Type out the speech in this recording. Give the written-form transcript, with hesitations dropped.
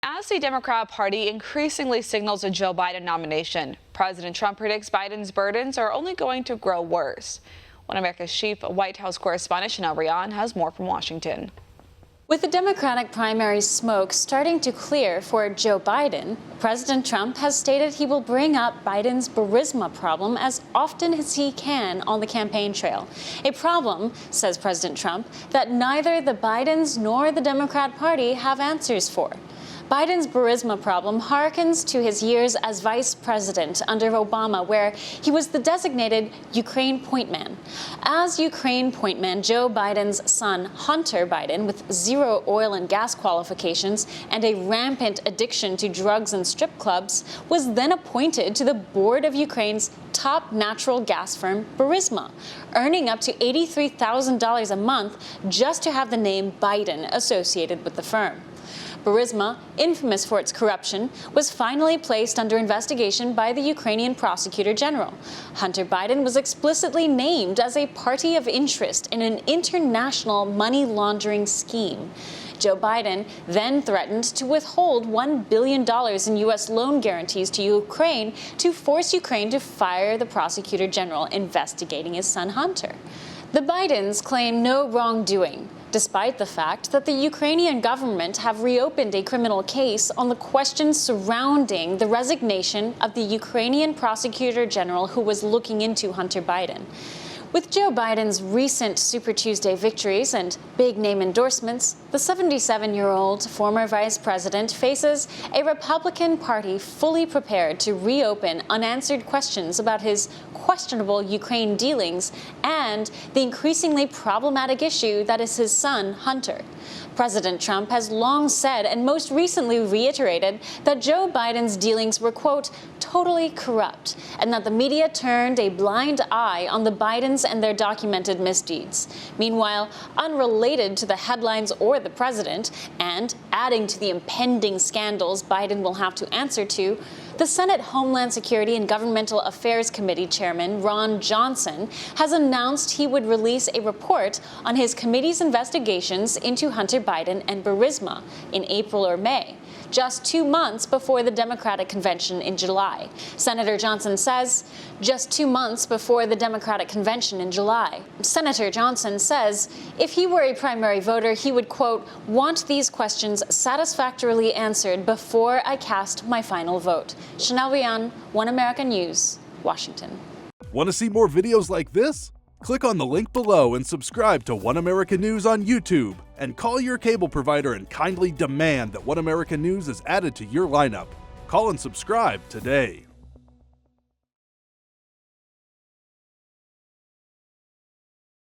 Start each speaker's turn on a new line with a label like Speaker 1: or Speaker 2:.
Speaker 1: As the Democrat Party increasingly signals a Joe Biden nomination, President Trump predicts Biden's burdens are only going to grow worse. One America's chief White House correspondent, Chanel Rion, has more from Washington.
Speaker 2: With the Democratic primary smoke starting to clear for Joe Biden, President Trump has stated he will bring up Biden's Burisma problem as often as he can on the campaign trail. A problem, says President Trump, that neither the Bidens nor the Democrat Party have answers for. Biden's Burisma problem harkens to his years as vice president under Obama, where he was the designated Ukraine point man. As Ukraine point man, Joe Biden's son, Hunter Biden, with zero oil and gas qualifications and a rampant addiction to drugs and strip clubs, was then appointed to the board of Ukraine's top natural gas firm, Burisma, earning up to $83,000 a month just to have the name Biden associated with the firm. Burisma, infamous for its corruption, was finally placed under investigation by the Ukrainian prosecutor general. Hunter Biden was explicitly named as a party of interest in an international money laundering scheme. Joe Biden then threatened to withhold $1 billion in U.S. loan guarantees to Ukraine to force Ukraine to fire the prosecutor general investigating his son Hunter. The Bidens claim no wrongdoing, despite the fact that the Ukrainian government have reopened a criminal case on the questions surrounding the resignation of the Ukrainian prosecutor general who was looking into Hunter Biden. With Joe Biden's recent Super Tuesday victories and big-name endorsements, the 77-year-old former vice president faces a Republican Party fully prepared to reopen unanswered questions about his questionable Ukraine dealings and the increasingly problematic issue that is his son, Hunter. President Trump has long said and most recently reiterated that Joe Biden's dealings were, quote, totally corrupt, and that the media turned a blind eye on the Bidens and their documented misdeeds. Meanwhile, unrelated to the headlines or the president, and adding to the impending scandals Biden will have to answer to, the Senate Homeland Security and Governmental Affairs Committee Chairman Ron Johnson has announced he would release a report on his committee's investigations into Hunter Biden and Burisma in April or May, just 2 months before the Democratic convention in July. Senator Johnson says, just 2 months before the Democratic convention in July. Senator Johnson says if he were a primary voter, he would, quote, want these questions satisfactorily answered before I cast my final vote. Chanel Rion, One American News, Washington.
Speaker 3: Want to see more videos like this? Click on the link below and subscribe to One American News on YouTube, and call your cable provider and kindly demand that One American News is added to your lineup. Call and subscribe today.